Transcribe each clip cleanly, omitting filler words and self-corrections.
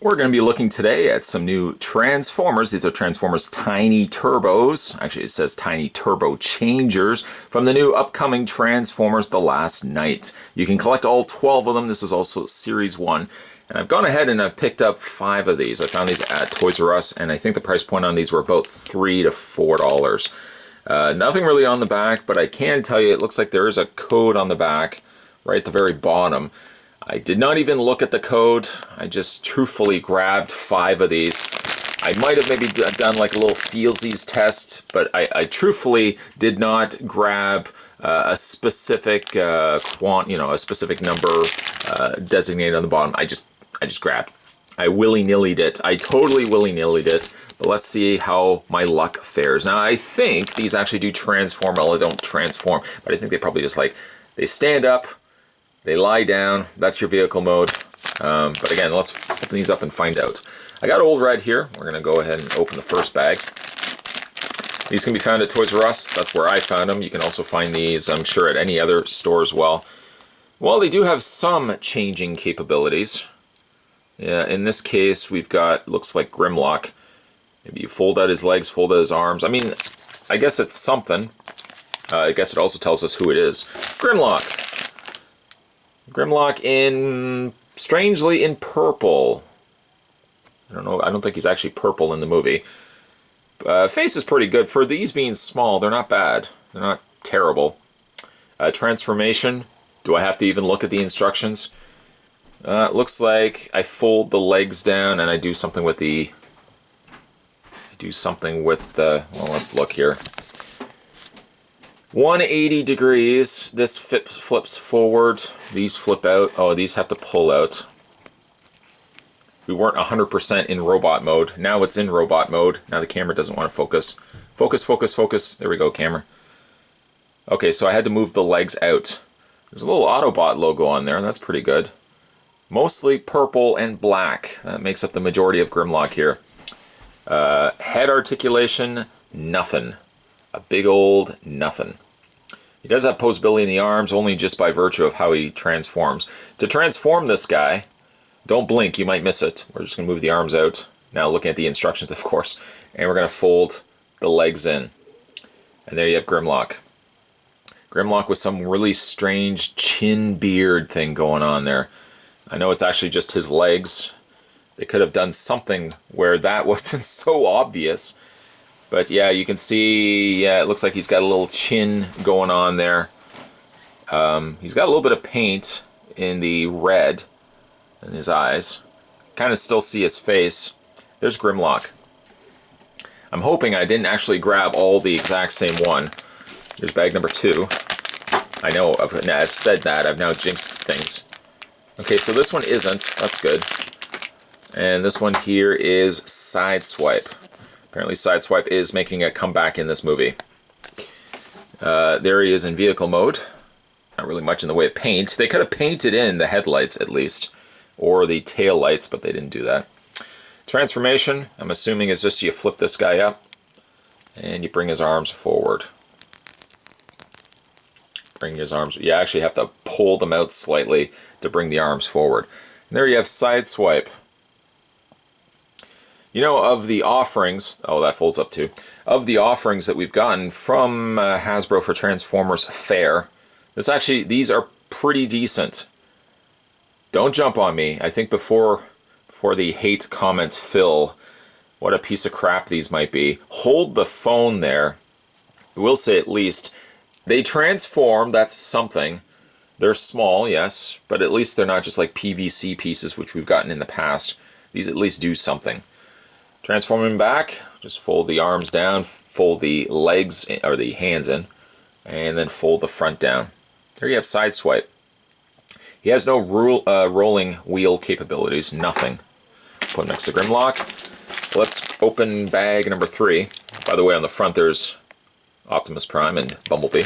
We're going to be looking today at some new Transformers. These are Transformers Tiny Turbos. Actually, it says Tiny Turbo Changers from the new upcoming Transformers The Last Knight. You can collect all 12 of them. This is also Series 1. And I've gone ahead and I've picked up 5 of these. I found these at Toys R Us, and I think the price point on these were about $3 to $4. Nothing really on the back, but I can tell you it looks like there is a code on the back right at the very bottom. I did not even look at the code. I just truthfully grabbed 5 of these. I might have maybe done like a little feelsies test, but I truthfully did not grab a specific a specific number designated on the bottom. I just grabbed. I willy-nilly'd it. I totally willy-nilly'd it. But let's see how my luck fares. Now I think these actually do transform. Well, they don't transform, but I think they probably just they stand up. They lie down. That's your vehicle mode. But again, let's open these up and find out. I got Old Red here. We're going to go ahead and open the first bag. These can be found at Toys R Us. That's where I found them. You can also find these, I'm sure, at any other store as well. Well, they do have some changing capabilities. Yeah, in this case, we've got, looks like Grimlock. Maybe you fold out his legs, fold out his arms. I mean, I guess it's something. I guess it also tells us who it is. Grimlock. Grimlock strangely in purple. I don't know, I don't think he's actually purple in the movie. Face is pretty good. For these being small, they're not bad. They're not terrible. Transformation. Do I have to even look at the instructions? It looks like I fold the legs down and I do something with the... well, let's look here. 180 degrees. This flips forward. These flip out. Oh, these have to pull out. We weren't 100% in robot mode. Now it's in robot mode. Now the camera doesn't want to focus. Focus, focus, focus. There we go, camera. Okay, so I had to move the legs out. There's a little Autobot logo on there, and that's pretty good. Mostly purple and black. That makes up the majority of Grimlock here. Head articulation, nothing. A big old nothing. He does have posability in the arms, only just by virtue of how he transforms. To transform this guy, don't blink, you might miss it. We're just going to move the arms out. Now looking at the instructions, of course. And we're going to fold the legs in. And there you have Grimlock. Grimlock with some really strange chin beard thing going on there. I know it's actually just his legs. They could have done something where that wasn't so obvious. But yeah, you can see, yeah, it looks like he's got a little chin going on there. He's got a little bit of paint in the red in his eyes. Kind of still see his face. There's Grimlock. I'm hoping I didn't actually grab all the exact same one. Here's bag number 2. I know, I've said that. I've now jinxed things. Okay, so this one isn't. That's good. And this one here is Sideswipe. Apparently Sideswipe is making a comeback in this movie. There he is in vehicle mode. Not really much in the way of paint. They could have painted in the headlights at least. Or the tail lights, but they didn't do that. Transformation, I'm assuming, is just you flip this guy up. And you bring his arms forward. Bring his arms... You actually have to pull them out slightly to bring the arms forward. And there you have Sideswipe. You know, of the offerings, oh, that folds up too. Of the offerings that we've gotten from Hasbro for Transformers Fair, these are pretty decent. Don't jump on me. I think before the hate comments fill, what a piece of crap these might be. Hold the phone there. I will say at least, they transform, that's something. They're small, yes, but at least they're not just like PVC pieces, which we've gotten in the past. These at least do something. Transforming back, just fold the arms down, fold the legs, or the hands in, and then fold the front down. There you have Sideswipe. He has no rolling wheel capabilities, nothing. Put him next to Grimlock. Let's open bag number 3. By the way, on the front there's Optimus Prime and Bumblebee.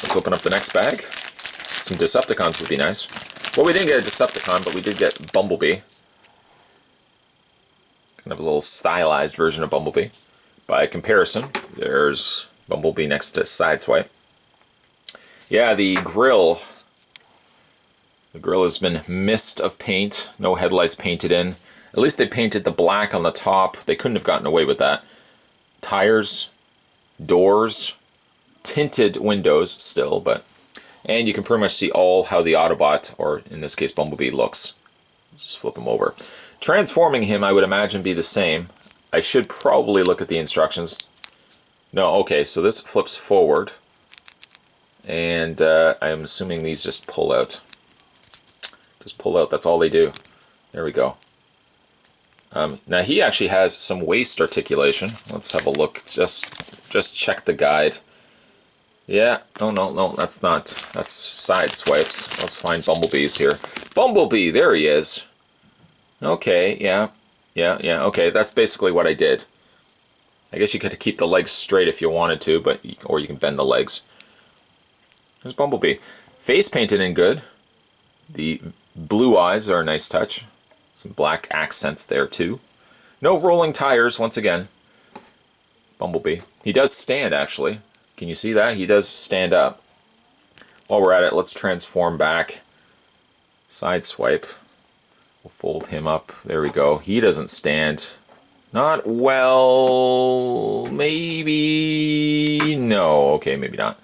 Let's open up the next bag. Some Decepticons would be nice. Well, we didn't get a Decepticon, but we did get Bumblebee. Kind of a little stylized version of Bumblebee. By comparison, there's Bumblebee next to Sideswipe. Yeah, the grill has been mist of paint. No headlights painted in. At least they painted the black on the top. They couldn't have gotten away with that. Tires, doors, tinted windows still, but... And you can pretty much see all how the Autobot, or in this case Bumblebee, looks. Just flip him over. Transforming him, I would imagine, be the same. I should probably look at the instructions. No, okay, so this flips forward. And I'm assuming these just pull out. Just pull out, that's all they do. There we go. Now he actually has some waist articulation. Let's have a look. Just check the guide. Yeah, oh no, that's not. That's side swipes. Let's find Bumblebees here. Bumblebee, there he is. Okay, yeah, okay, that's basically what I did. I guess you could keep the legs straight if you wanted to, but or you can bend the legs. There's Bumblebee. Face painted in good. The blue eyes are a nice touch. Some black accents there too. No rolling tires once again. Bumblebee. He does stand actually. Can you see that? He does stand up. While we're at it, let's transform back. Sideswipe. We'll fold him up. There we go. He doesn't stand. Not well. Maybe. No. Okay, maybe not.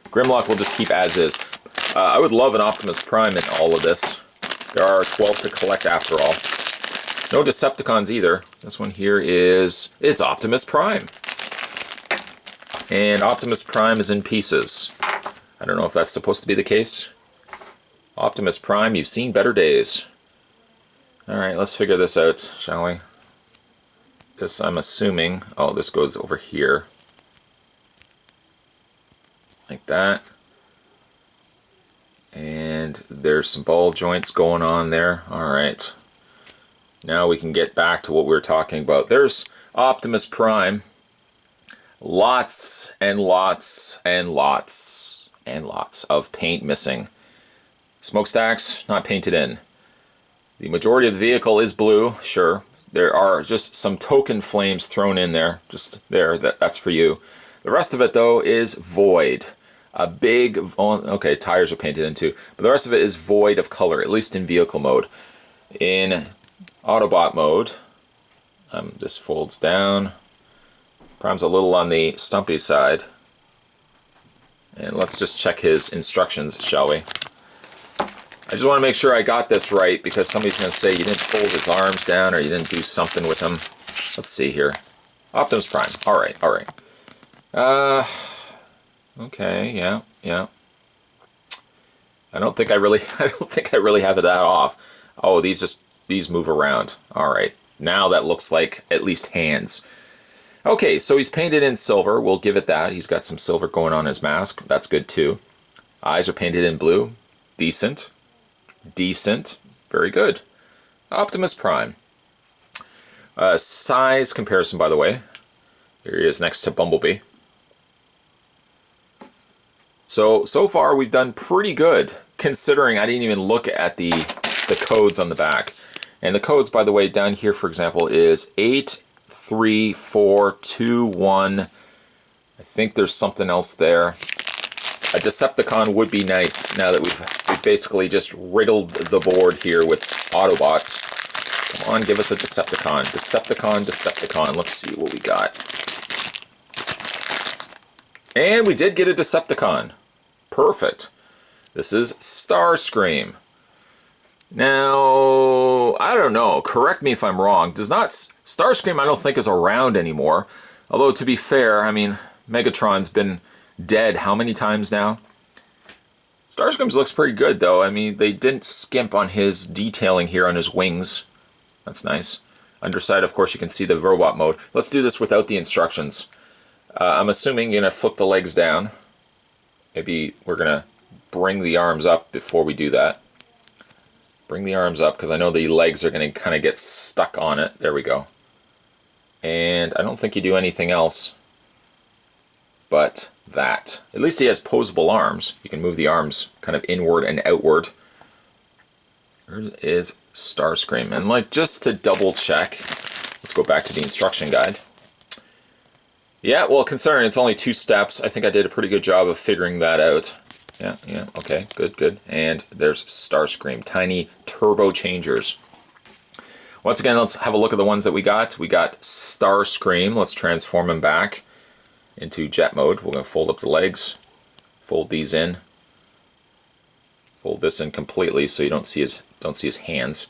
Grimlock will just keep as is. I would love an Optimus Prime in all of this. There are 12 to collect after all. No Decepticons either. This one here is... It's Optimus Prime. And Optimus Prime is in pieces. I don't know if that's supposed to be the case. Optimus Prime, you've seen better days. Alright, let's figure this out, shall we? This, I'm assuming... Oh, this goes over here. Like that. And there's some ball joints going on there. Alright. Now we can get back to what we were talking about. There's Optimus Prime. Lots and lots and lots and lots of paint missing. Smokestacks, not painted in. The majority of the vehicle is blue, sure. There are just some token flames thrown in there. Just there, that's for you. The rest of it, though, is void. A big... Okay, tires are painted in too. But the rest of it is void of color, at least in vehicle mode. In Autobot mode, this folds down. Prime's a little on the stumpy side. And let's just check his instructions, shall we? I just want to make sure I got this right, because somebody's going to say you didn't fold his arms down or you didn't do something with him. Let's see here. Optimus Prime. Alright. Okay, yeah. I don't think I really have it that off. Oh, these move around. Alright. Now that looks like at least hands. Okay, so he's painted in silver. We'll give it that. He's got some silver going on his mask. That's good too. Eyes are painted in blue. Decent. Very good. Optimus Prime. Size comparison, by the way. Here he is next to Bumblebee. So far we've done pretty good, considering I didn't even look at the codes on the back. And the codes, by the way, down here, for example, is 83421. I think there's something else there. A Decepticon would be nice now that we've basically just riddled the board here with Autobots. Come on, give us a Decepticon. Decepticon. Let's see what we got. And we did get a Decepticon. Perfect. This is Starscream. Now, I don't know. Correct me if I'm wrong. Starscream I don't think is around anymore. Although, to be fair, I mean, Megatron's been dead how many times now? Starscream's looks pretty good, though. I mean, they didn't skimp on his detailing here on his wings. That's nice. Underside, of course, you can see the robot mode. Let's do this without the instructions. I'm assuming you're going to flip the legs down. Maybe we're going to bring the arms up before we do that. Bring the arms up, because I know the legs are going to kind of get stuck on it. There we go. And I don't think you do anything else but that. At least he has posable arms. You can move the arms kind of inward and outward. There is Starscream. And like, just to double check, let's go back to the instruction guide. Yeah, well, considering it's only 2 steps, I think I did a pretty good job of figuring that out. Yeah, okay, good. And there's Starscream, tiny turbo changers. Once again, let's have a look at the ones that we got. We got Starscream. Let's transform him back into jet mode. We're going to fold up the legs, fold these in, fold this in completely so you don't see his hands.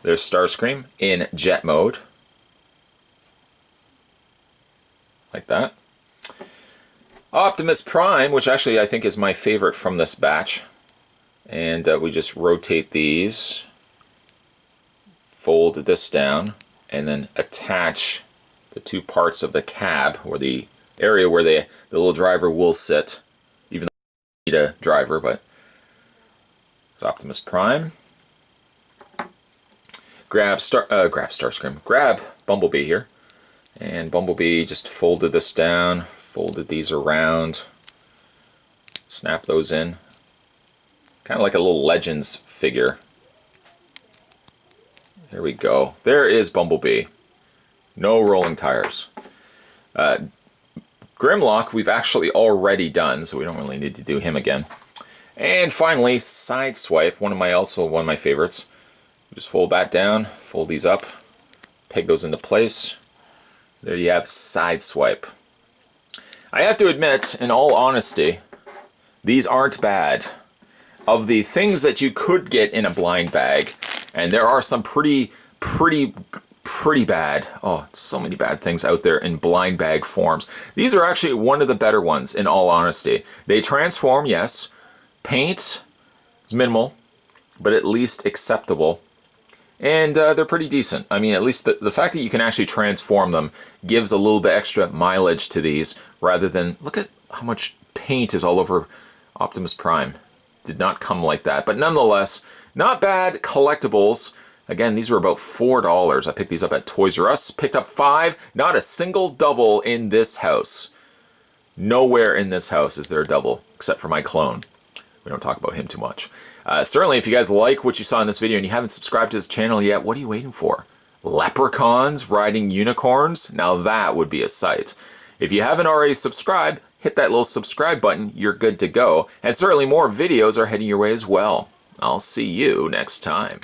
There's Starscream in jet mode, like that. Optimus Prime, which actually I think is my favorite from this batch, and we just rotate these, fold this down, and then attach the two parts of the cab, or the area where the little driver will sit, even though you need a driver. But it's Optimus Prime. Grab Starscream. Grab Bumblebee here, and Bumblebee, just folded this down, folded these around, snap those in, kind of like a little Legends figure. There we go. There is Bumblebee. No rolling tires. Grimlock we've actually already done, so we don't really need to do him again. And finally, Sideswipe, one of my favorites. Just fold that down, fold these up, peg those into place. There you have Sideswipe. I have to admit, in all honesty, these aren't bad. Of the things that you could get in a blind bag, and there are some pretty bad, oh, so many bad things out there in blind bag forms. These are actually one of the better ones, in all honesty. They transform, yes. Paint is minimal, but at least acceptable. And they're pretty decent. I mean, at least the fact that you can actually transform them gives a little bit extra mileage to these, rather than, look at how much paint is all over Optimus Prime. Did not come like that. But nonetheless, not bad collectibles. Again, these were about $4. I picked these up at Toys R Us. Picked up 5. Not a single double in this house. Nowhere in this house is there a double, except for my clone. We don't talk about him too much. Certainly, if you guys like what you saw in this video and you haven't subscribed to this channel yet, what are you waiting for? Leprechauns riding unicorns? Now that would be a sight. If you haven't already subscribed, hit that little subscribe button. You're good to go. And certainly more videos are heading your way as well. I'll see you next time.